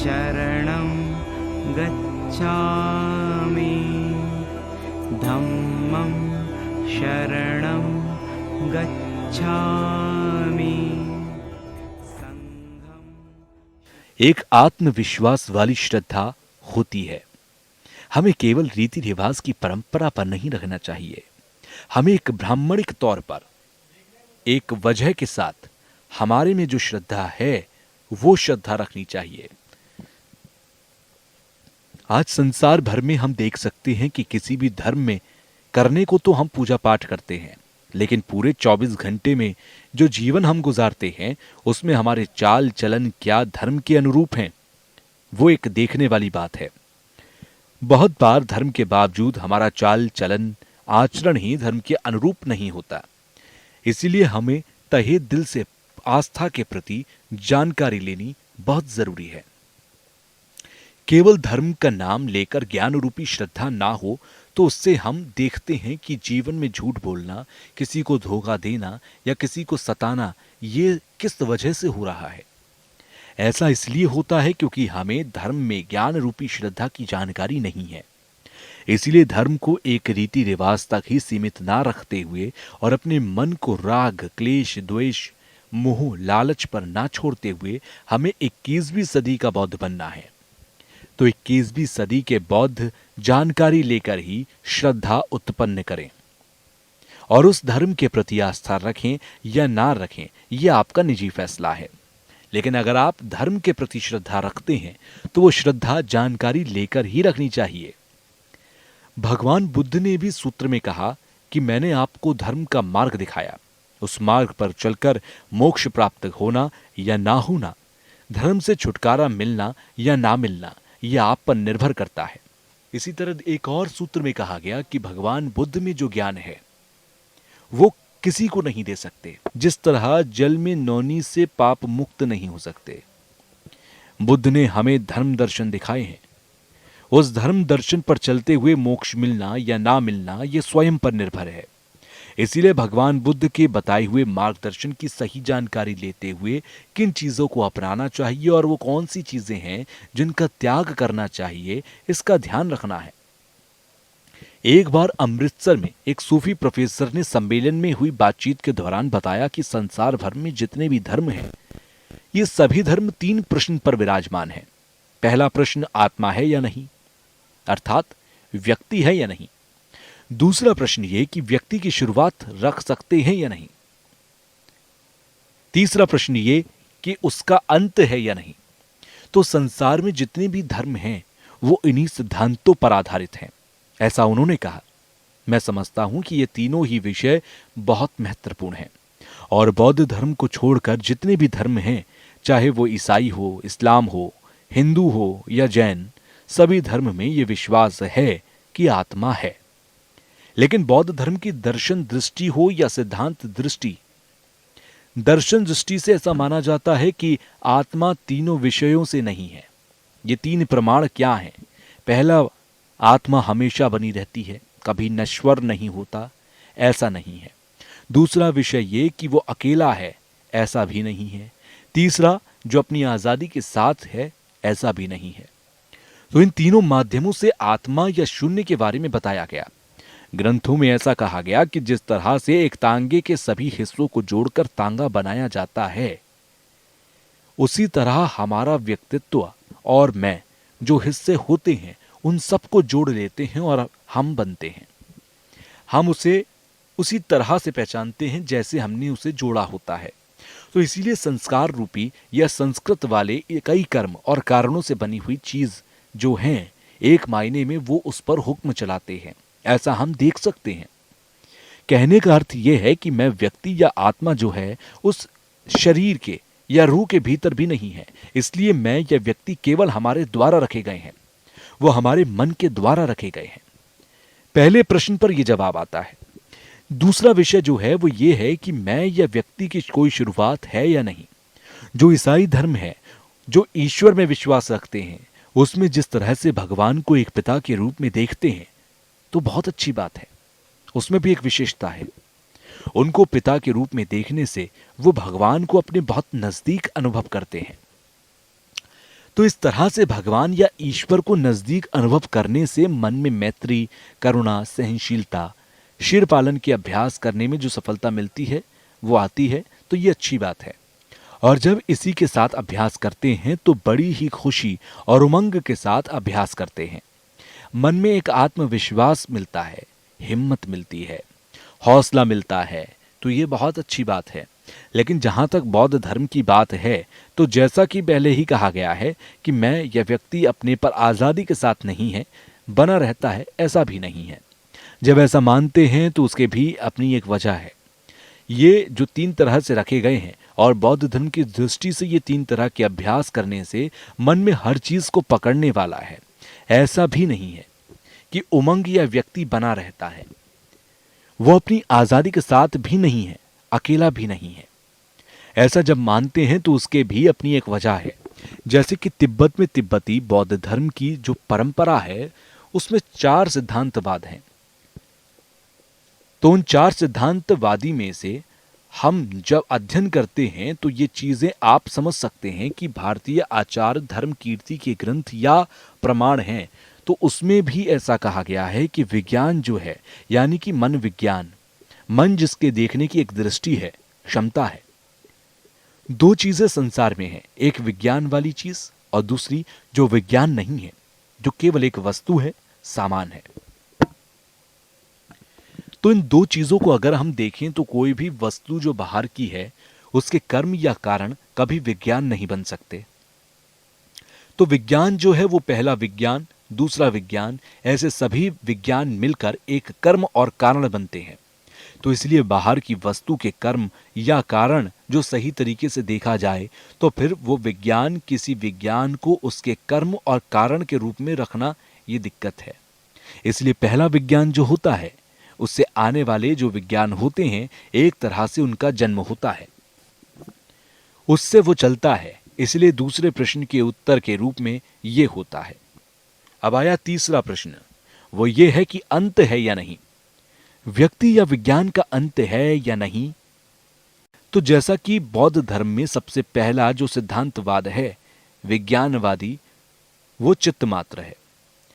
शरणं गच्छामि धम्मं शरणं गच्छामि संघं। एक आत्मविश्वास वाली श्रद्धा होती है। हमें केवल रीति रिवाज की परंपरा पर नहीं रहना चाहिए। हमें एक ब्राह्मणिक तौर पर एक वजह के साथ हमारे में जो श्रद्धा है वो श्रद्धा रखनी चाहिए। आज संसार भर में हम देख सकते हैं कि किसी भी धर्म में करने को तो हम पूजा पाठ करते हैं, लेकिन पूरे 24 घंटे में जो जीवन हम गुजारते हैं उसमें हमारे चाल चलन क्या धर्म के अनुरूप हैं, वो एक देखने वाली बात है। बहुत बार धर्म के बावजूद हमारा चाल चलन आचरण ही धर्म के अनुरूप नहीं होता। इसीलिए हमें तहे दिल से आस्था के प्रति जानकारी लेनी बहुत जरूरी है। केवल धर्म का नाम लेकर ज्ञान रूपी श्रद्धा ना हो तो उससे हम देखते हैं कि जीवन में झूठ बोलना, किसी को धोखा देना या किसी को सताना, ये किस वजह से हो रहा है। ऐसा इसलिए होता है क्योंकि हमें धर्म में ज्ञान रूपी श्रद्धा की जानकारी नहीं है। इसलिए धर्म को एक रीति रिवाज तक ही सीमित ना रखते हुए और अपने मन को राग, क्लेश, द्वेष, मोह, लालच पर ना छोड़ते हुए हमें 21वीं सदी का बौद्ध बनना है। तो 21वीं सदी के बौद्ध जानकारी लेकर ही श्रद्धा उत्पन्न करें और उस धर्म के प्रति आस्था रखें या ना रखें, यह आपका निजी फैसला है। लेकिन अगर आप धर्म के प्रति श्रद्धा रखते हैं तो वो श्रद्धा जानकारी लेकर ही रखनी चाहिए। भगवान बुद्ध ने भी सूत्र में कहा कि मैंने आपको धर्म का मार्ग दिखाया, उस मार्ग पर चलकर मोक्ष प्राप्त होना या ना होना, धर्म से छुटकारा मिलना या ना मिलना, यह आप पर निर्भर करता है। इसी तरह एक और सूत्र में कहा गया कि भगवान बुद्ध में जो ज्ञान है वो किसी को नहीं दे सकते। जिस तरह जल में नौनी से पाप मुक्त नहीं हो सकते, बुद्ध ने हमें धर्म दर्शन दिखाए हैं। उस धर्म दर्शन पर चलते हुए मोक्ष मिलना या ना मिलना यह स्वयं पर निर्भर है। इसीलिए भगवान बुद्ध के बताए हुए मार्गदर्शन की सही जानकारी लेते हुए किन चीजों को अपनाना चाहिए और वो कौन सी चीजें हैं जिनका त्याग करना चाहिए, इसका ध्यान रखना है। एक बार अमृतसर में एक सूफी प्रोफेसर ने सम्मेलन में हुई बातचीत के दौरान बताया कि संसार भर में जितने भी धर्म हैं, ये सभी धर्म 3 प्रश्न पर विराजमान हैं। पहला प्रश्न आत्मा है या नहीं, अर्थात व्यक्ति है या नहीं। दूसरा प्रश्न ये कि व्यक्ति की शुरुआत रख सकते हैं या नहीं। तीसरा प्रश्न ये कि उसका अंत है या नहीं। तो संसार में जितने भी धर्म हैं वो इन्हीं सिद्धांतों पर आधारित हैं, ऐसा उन्होंने कहा। मैं समझता हूं कि ये तीनों ही विषय बहुत महत्वपूर्ण हैं और बौद्ध धर्म को छोड़कर जितने भी धर्म हैं, चाहे वो ईसाई हो, इस्लाम हो, हिंदू हो या जैन, सभी धर्म में ये विश्वास है कि आत्मा है। लेकिन बौद्ध धर्म की दर्शन दृष्टि हो या सिद्धांत दृष्टि, दर्शन दृष्टि से ऐसा माना जाता है कि आत्मा तीनों विषयों से नहीं है। ये 3 प्रमाण क्या हैं? पहला, आत्मा हमेशा बनी रहती है, कभी नश्वर नहीं होता, ऐसा नहीं है। दूसरा विषय ये कि वो अकेला है, ऐसा भी नहीं है। तीसरा, जो अपनी आजादी के साथ है, ऐसा भी नहीं है। तो इन तीनों माध्यमों से आत्मा या शून्य के बारे में बताया गया। ग्रंथों में ऐसा कहा गया कि जिस तरह से एक तांगे के सभी हिस्सों को जोड़कर तांगा बनाया जाता है, उसी तरह हमारा व्यक्तित्व और मैं जो हिस्से होते हैं उन सबको जोड़ लेते हैं और हम बनते हैं। हम उसे उसी तरह से पहचानते हैं जैसे हमने उसे जोड़ा होता है। तो इसीलिए संस्कार रूपी या संस्कृत वाले कई कर्म और कारणों से बनी हुई चीज जो हैं, एक मायने में वो उस पर हुक्म चलाते हैं, ऐसा हम देख सकते हैं। कहने का अर्थ यह है कि मैं व्यक्ति या आत्मा जो है उस शरीर के या रूह के भीतर भी नहीं है। इसलिए मैं या व्यक्ति केवल हमारे द्वारा रखे गए हैं, वो हमारे मन के द्वारा रखे गए हैं। पहले प्रश्न पर यह जवाब आता है। दूसरा विषय जो है वो ये है कि मैं या व्यक्ति की कोई शुरुआत है या नहीं। जो ईसाई धर्म है, जो ईश्वर में विश्वास रखते हैं, उसमें जिस तरह से भगवान को एक पिता के रूप में देखते हैं तो बहुत अच्छी बात है। उसमें भी एक विशेषता है, उनको पिता के रूप में देखने से वो भगवान को अपने बहुत नजदीक अनुभव करते हैं। तो इस तरह से भगवान या ईश्वर को नजदीक अनुभव करने से मन में मैत्री, करुणा, सहनशीलता, शीर पालन के अभ्यास करने में जो सफलता मिलती है वो आती है। तो ये अच्छी बात है। और जब इसी के साथ अभ्यास करते हैं तो बड़ी ही खुशी और उमंग के साथ अभ्यास करते हैं। मन में एक आत्मविश्वास मिलता है, हिम्मत मिलती है, हौसला मिलता है। तो ये बहुत अच्छी बात है। लेकिन जहां तक बौद्ध धर्म की बात है तो जैसा कि पहले ही कहा गया है कि मैं या व्यक्ति अपने पर आजादी के साथ नहीं है, बना रहता है, ऐसा भी नहीं है। जब ऐसा मानते हैं तो उसके भी अपनी एक वजह है। ये जो 3 तरह से रखे गए हैं और बौद्ध धर्म की दृष्टि से ये 3 तरह के अभ्यास करने से मन में हर चीज को पकड़ने वाला है। ऐसा भी नहीं है कि उमंग या व्यक्ति बना रहता है। वो अपनी आजादी के साथ भी नहीं है, अकेला भी नहीं है। ऐसा जब मानते हैं तो उसके भी अपनी एक वजह है। जैसे कि तिब्बत में तिब्बती बौद्ध धर्म की जो परंपरा है उसमें 4 सिद्धांतवाद हैं। तो उन 4 सिद्धांतवादी में से हम जब अध्ययन करते हैं तो ये चीजें आप समझ सकते हैं कि भारतीय आचार धर्म कीर्ति के ग्रंथ या प्रमाण हैं। तो उसमें भी ऐसा कहा गया है कि विज्ञान जो है, यानी कि मन विज्ञान, मन जिसके देखने की एक दृष्टि है, क्षमता है। 2 चीजें संसार में हैं, एक विज्ञान वाली चीज और दूसरी जो विज्ञान नहीं है, जो केवल एक वस्तु है, सामान है। तो इन 2 चीजों को अगर हम देखें तो कोई भी वस्तु जो बाहर की है उसके कर्म या कारण कभी विज्ञान नहीं बन सकते। तो विज्ञान जो है वो पहला विज्ञान, दूसरा विज्ञान, ऐसे सभी विज्ञान मिलकर एक कर्म और कारण बनते हैं। तो इसलिए बाहर की वस्तु के कर्म या कारण जो सही तरीके से देखा जाए तो फिर वो विज्ञान किसी विज्ञान को उसके कर्म और कारण के रूप में रखना ये दिक्कत है। इसलिए पहला विज्ञान जो होता है उससे आने वाले जो विज्ञान होते हैं एक तरह से उनका जन्म होता है, उससे वो चलता है। इसलिए दूसरे प्रश्न के उत्तर के रूप में ये होता है। अब आया तीसरा प्रश्न, वो ये है कि अंत है या नहीं, व्यक्ति या विज्ञान का अंत है या नहीं। तो जैसा कि बौद्ध धर्म में सबसे पहला जो सिद्धांतवाद है विज्ञानवादी, वो चित्त मात्र है।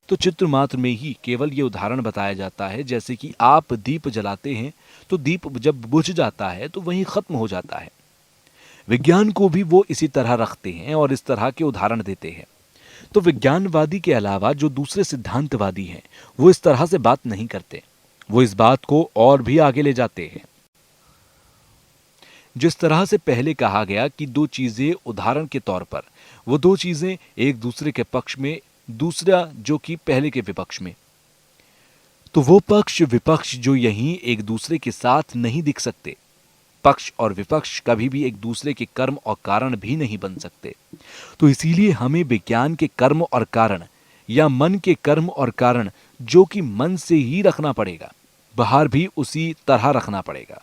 तो चित्र मात्र में ही केवल ये उदाहरण बताया जाता है, जैसे कि आप दीप जलाते हैं तो दीप जब बुझ जाता है तो वहीं खत्म हो जाता है। विज्ञान को भी वो इसी तरह रखते हैं और इस तरह के उदाहरण देते हैं। तो विज्ञानवादी के अलावा जो दूसरे सिद्धांतवादी हैं वो इस तरह से बात नहीं करते, वो इस बात को और भी आगे ले जाते हैं। जिस तरह से पहले कहा गया कि 2 चीजें उदाहरण के तौर पर, वो 2 चीजें एक दूसरे के पक्ष में, दूसरा जो कि पहले के विपक्ष में। तो वो पक्ष विपक्ष जो यहीं एक दूसरे के साथ नहीं दिख सकते, पक्ष और विपक्ष कभी भी एक दूसरे के कर्म और कारण भी नहीं बन सकते। तो इसीलिए हमें विज्ञान के कर्म और कारण या मन के कर्म और कारण जो कि मन से ही रखना पड़ेगा, बाहर भी उसी तरह रखना पड़ेगा।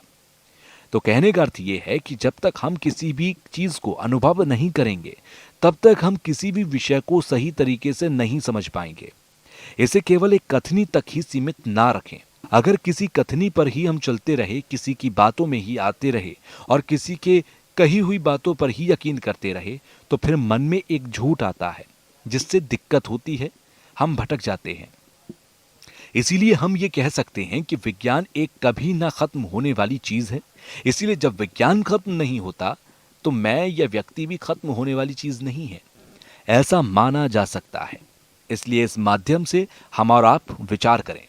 तो कहने का अर्थ यह है कि जब तक हम किसी भी चीज को अनुभव नहीं करेंगे तब तक हम किसी भी विषय को सही तरीके से नहीं समझ पाएंगे। इसे केवल एक कथनी तक ही सीमित ना रखें। अगर किसी कथनी पर ही हम चलते रहे, किसी की बातों में ही आते रहे और किसी के कही हुई बातों पर ही यकीन करते रहे तो फिर मन में एक झूठ आता है जिससे दिक्कत होती है, हम भटक जाते हैं। इसीलिए हम ये कह सकते हैं कि विज्ञान एक कभी ना खत्म होने वाली चीज है। इसीलिए जब विज्ञान खत्म नहीं होता तो मैं या व्यक्ति भी खत्म होने वाली चीज नहीं है, ऐसा माना जा सकता है। इसलिए इस माध्यम से हम और आप विचार करें।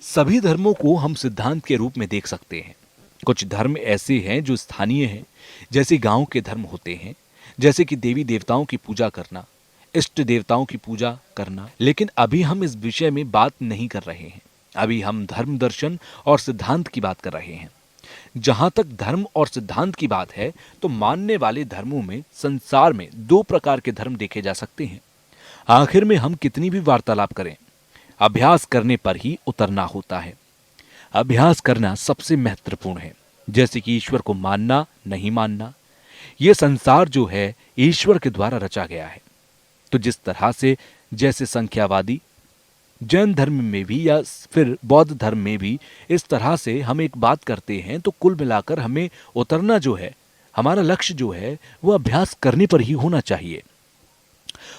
सभी धर्मों को हम सिद्धांत के रूप में देख सकते हैं। कुछ धर्म ऐसे हैं जो स्थानीय हैं, जैसे गांव के धर्म होते हैं, जैसे कि देवी देवताओं की पूजा करना, इष्ट देवताओं की पूजा करना। लेकिन अभी हम इस विषय में बात नहीं कर रहे हैं। अभी हम धर्म दर्शन और सिद्धांत की बात कर रहे हैं। जहां तक धर्म और सिद्धांत की बात है तो मानने वाले धर्मों में संसार में 2 प्रकार के धर्म देखे जा सकते हैं। आखिर में हम कितनी भी वार्तालाप करें, अभ्यास करने पर ही उतरना होता है। अभ्यास करना सबसे महत्वपूर्ण है। जैसे कि ईश्वर को मानना, नहीं मानना, यह संसार जो है ईश्वर के द्वारा रचा गया है। तो जिस तरह से जैसे संख्यावादी जैन धर्म में भी या फिर बौद्ध धर्म में भी इस तरह से हम एक बात करते हैं तो कुल मिलाकर हमें उतरना जो है, हमारा लक्ष्य जो है वो अभ्यास करने पर ही होना चाहिए।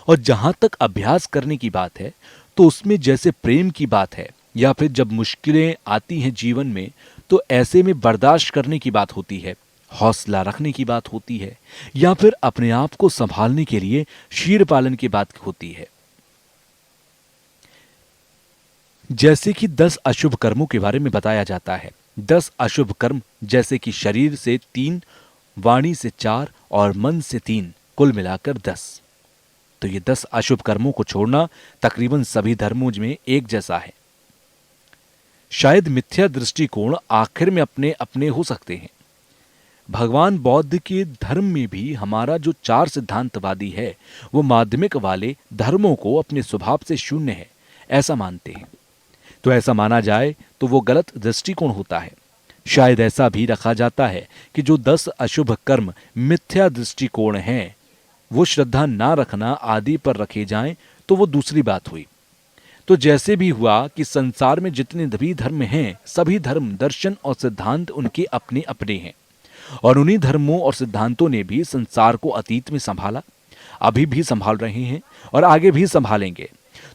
और जहां तक अभ्यास करने की बात है, तो उसमें जैसे प्रेम की बात है या फिर जब मुश्किलें आती हैं जीवन में, तो ऐसे में बर्दाश्त करने की बात होती है, हौसला रखने की बात होती है, या फिर अपने आप को संभालने के लिए शीर पालन की बात होती है। जैसे कि 10 अशुभ कर्मों के बारे में बताया जाता है। 10 अशुभ कर्म जैसे कि शरीर से 3, वाणी से 4 और मन से 3, कुल मिलाकर 10। तो ये 10 अशुभ कर्मों को छोड़ना तकरीबन सभी धर्मों में एक जैसा है। शायद मिथ्या दृष्टिकोण आखिर में अपने अपने हो सकते हैं। भगवान बौद्ध के धर्म में भी हमारा जो 4 सिद्धांतवादी है, वो माध्यमिक वाले धर्मों को अपने स्वभाव से शून्य है ऐसा मानते हैं। तो ऐसा माना जाए तो वो गलत दृष्टिकोण होता है। शायद ऐसा भी रखा जाता है कि जो 10 अशुभ कर्म मिथ्या दृष्टिकोण हैं, वो श्रद्धा ना रखना आदि पर रखे जाएं तो वो दूसरी बात हुई। तो जैसे भी हुआ कि संसार में जितने भी धर्म हैं, सभी धर्म, दर्शन और सिद्धांत उनके अपने अपने हैं, और उन्हीं धर्मों और सिद्धांतों ने भी संसार को अतीत में संभाला, अभी भी संभाल रहे हैं और आगे भी संभालेंगे।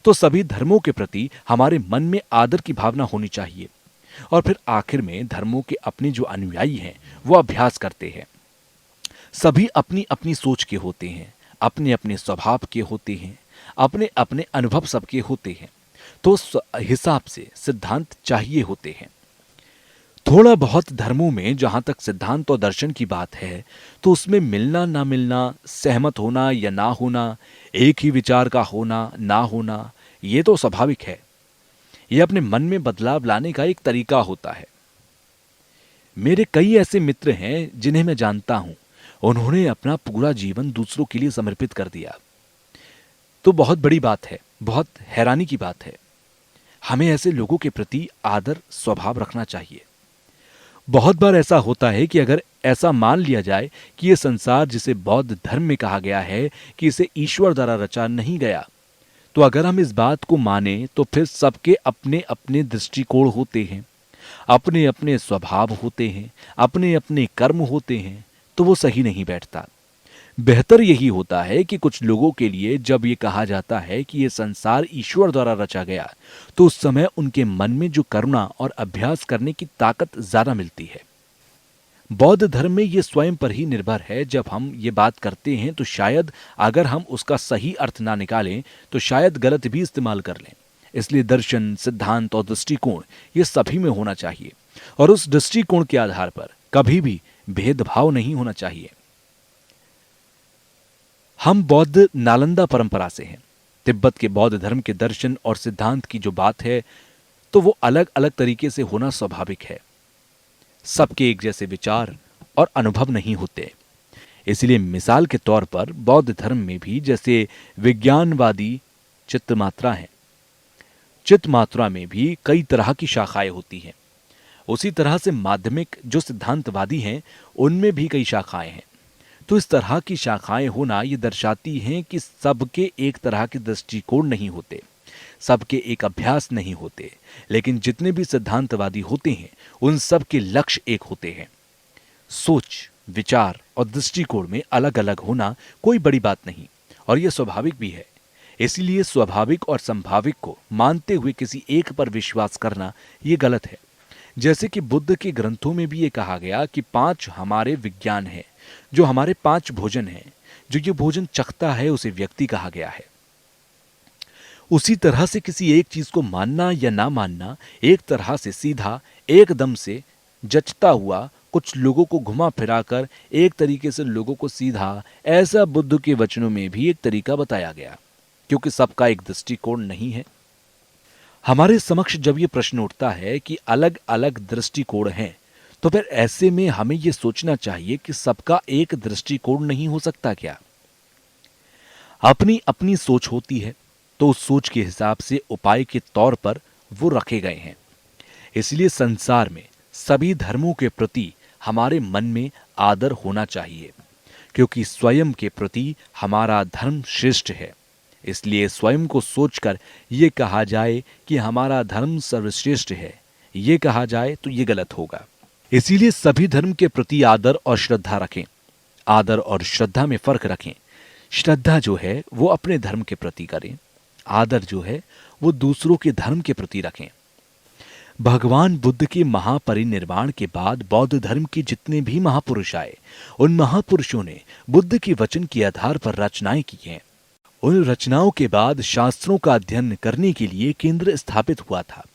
तो सभी धर्मों के प्रति हमारे मन में आदर की भावना होनी चाहिए। और फिर आखिर में धर्मों के अपने जो अनुयायी हैं, वो अभ्यास करते हैं। सभी अपनी अपनी सोच के होते हैं, अपने अपने स्वभाव के होते हैं, अपने अपने अनुभव सबके होते हैं। तो उस हिसाब से सिद्धांत चाहिए होते हैं। थोड़ा बहुत धर्मों में जहां तक सिद्धांत और दर्शन की बात है, तो उसमें मिलना ना मिलना, सहमत होना या ना होना, एक ही विचार का होना ना होना, ये तो स्वाभाविक है। ये अपने मन में बदलाव लाने का एक तरीका होता है। मेरे कई ऐसे मित्र हैं जिन्हें मैं जानता हूं, उन्होंने अपना पूरा जीवन दूसरों के लिए समर्पित कर दिया। तो बहुत बड़ी बात है, बहुत हैरानी की बात है। हमें ऐसे लोगों के प्रति आदर स्वभाव रखना चाहिए। बहुत बार ऐसा होता है कि अगर ऐसा मान लिया जाए कि यह संसार जिसे बौद्ध धर्म में कहा गया है कि इसे ईश्वर द्वारा रचा नहीं गया, तो अगर हम इस बात को माने तो फिर सबके अपने अपने दृष्टिकोण होते हैं, अपने अपने स्वभाव होते हैं, अपने अपने कर्म होते हैं, तो वो सही नहीं बैठता। बेहतर यही होता है कि कुछ लोगों के लिए जब ये कहा जाता है कि ये संसार ईश्वर द्वारा रचा गया, तो उस समय उनके मन में जो करुणा और अभ्यास करने की ताकत ज्यादा मिलती है। बौद्ध धर्म में ये स्वयं पर ही निर्भर है। जब हम ये बात करते हैं तो शायद अगर हम उसका सही अर्थ ना निकालें तो शायद गलत भी इस्तेमाल कर लें। इसलिए दर्शन, सिद्धांत और दृष्टिकोण ये सभी में होना चाहिए, और उस दृष्टिकोण के आधार पर कभी भी भेदभाव नहीं होना चाहिए। हम बौद्ध नालंदा परंपरा से हैं। तिब्बत के बौद्ध धर्म के दर्शन और सिद्धांत की जो बात है, तो वो अलग अलग तरीके से होना स्वाभाविक है। सबके एक जैसे विचार और अनुभव नहीं होते। इसलिए मिसाल के तौर पर बौद्ध धर्म में भी जैसे विज्ञानवादी चित्तमात्रा है, चित्तमात्रा में भी कई तरह की शाखाएं होती हैं। उसी तरह से माध्यमिक जो सिद्धांतवादी हैं, उनमें भी कई शाखाएं हैं। तो इस तरह की शाखाएं होना ये दर्शाती हैं कि सबके एक तरह के दृष्टिकोण नहीं होते, सबके एक अभ्यास नहीं होते, लेकिन जितने भी सिद्धांतवादी होते हैं उन सब के लक्ष्य एक होते हैं। सोच, विचार और दृष्टिकोण में अलग अलग होना कोई बड़ी बात नहीं, और यह स्वाभाविक भी है। इसीलिए स्वाभाविक और संभाविक को मानते हुए किसी एक पर विश्वास करना यह गलत है। जैसे कि बुद्ध के ग्रंथों में भी ये कहा गया कि 5 हमारे विज्ञान है, जो हमारे 5 भोजन हैं, जो ये भोजन चखता है उसे व्यक्ति कहा गया है। उसी तरह से किसी एक चीज को मानना या ना मानना एक तरह से सीधा, एकदम से जचता हुआ, कुछ लोगों को घुमा फिराकर एक तरीके से लोगों को सीधा, ऐसा बुद्ध के वचनों में भी एक तरीका बताया गया, क्योंकि सबका एक दृष्टिकोण नहीं है। हमारे समक्ष जब ये प्रश्न उठता है कि अलग अलग दृष्टिकोण हैं, तो फिर ऐसे में हमें यह सोचना चाहिए कि सबका एक दृष्टिकोण नहीं हो सकता क्या? अपनी अपनी सोच होती है, तो उस सोच के हिसाब से उपाय के तौर पर वो रखे गए हैं। इसलिए संसार में सभी धर्मों के प्रति हमारे मन में आदर होना चाहिए, क्योंकि स्वयं के प्रति हमारा धर्म श्रेष्ठ है। इसलिए स्वयं को सोचकर ये कहा जाए कि हमारा धर्म सर्वश्रेष्ठ है, ये कहा जाए तो ये गलत होगा। इसीलिए सभी धर्म के प्रति आदर और श्रद्धा रखें, आदर और श्रद्धा में फर्क रखें। श्रद्धा जो है वो अपने धर्म के प्रति करें, आदर जो है वो दूसरों के धर्म के प्रति रखें। भगवान बुद्ध के महापरिनिर्वाण के बाद बौद्ध धर्म के जितने भी महापुरुष आए, उन महापुरुषों ने बुद्ध के वचन के आधार पर रचनाएं की हैं। उन रचनाओं के बाद शास्त्रों का अध्ययन करने के लिए केंद्र स्थापित हुआ था।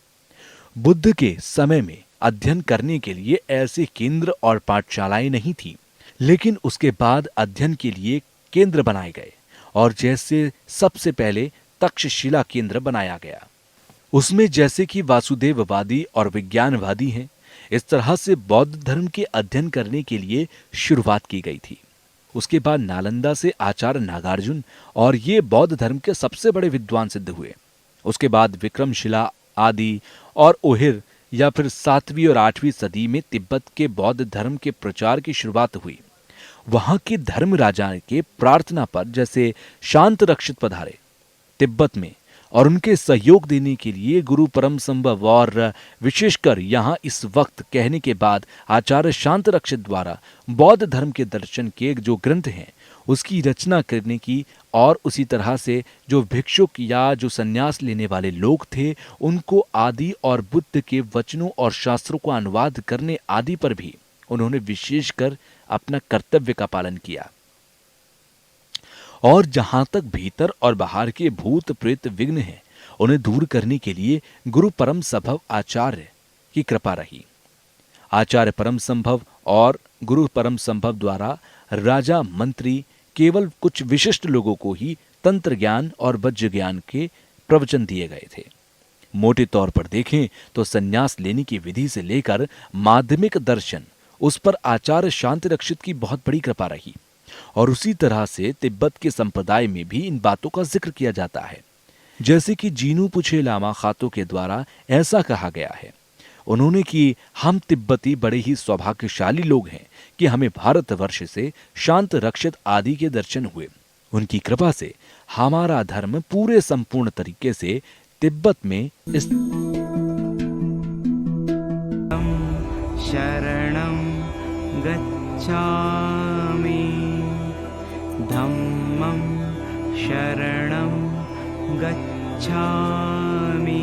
बुद्ध के समय में अध्ययन करने के लिए ऐसे केंद्र और पाठशालाएं नहीं थी, लेकिन उसके बाद अध्ययन के लिए केंद्र बनाए गए और जैसे सबसे पहले तक्षशिला केंद्र बनाया गया। उसमें जैसे कि वासुदेववादी और विज्ञानवादी हैं, इस तरह से बौद्ध धर्म के अध्ययन करने के लिए शुरुआत की गई थी। उसके बाद नालंदा से आचार्य नागार्जुन और ये बौद्ध धर्म के सबसे बड़े विद्वान सिद्ध हुए। उसके बाद विक्रमशिला आदि और ओहिर या फिर 7वीं और 8वीं सदी में तिब्बत के बौद्ध धर्म के प्रचार की शुरुआत हुई। वहां के धर्म राजा के प्रार्थना पर जैसे शांत रक्षित पधारे तिब्बत में और उनके सहयोग देने के लिए गुरु परम संभव और विशेषकर यहाँ इस वक्त कहने के बाद आचार्य शांत रक्षित द्वारा बौद्ध धर्म के दर्शन के जो ग्रंथ हैं उसकी रचना करने की, और उसी तरह से जो भिक्षुक या जो संन्यास लेने वाले लोग थे उनको आदि और बुद्ध के वचनों और शास्त्रों को अनुवाद करने आदि पर भी उन्होंने विशेषकर अपना कर्तव्य का पालन किया। और जहां तक भीतर और बाहर के भूत प्रेत विघ्न हैं उन्हें दूर करने के लिए गुरु परम संभव आचार्य की कृपा रही। आचार्य परम संभव और गुरु परम संभव द्वारा राजा मंत्री केवल कुछ विशिष्ट लोगों को ही तंत्र ज्ञान और वज्र ज्ञान के प्रवचन दिए गए थे। मोटे तौर पर देखें तो संन्यास लेने की विधि से लेकर माध्यमिक दर्शन उस पर आचार्य शांति रक्षित की बहुत बड़ी कृपा रही। और उसी तरह से तिब्बत के संप्रदाय में भी इन बातों का जिक्र किया जाता है। जैसे कि जीनू पुछे लामा खातो के द्वारा ऐसा कहा गया है, उन्होंने कि हम तिब्बती बड़े ही सौभाग्यशाली लोग हैं कि हमें भारतवर्ष से शांत रक्षित आदि के दर्शन हुए। उनकी कृपा से हमारा धर्म पूरे संपूर्ण तरीके से तिब्बत में शरणं गच्छामि धम्मं शरणं गच्छामि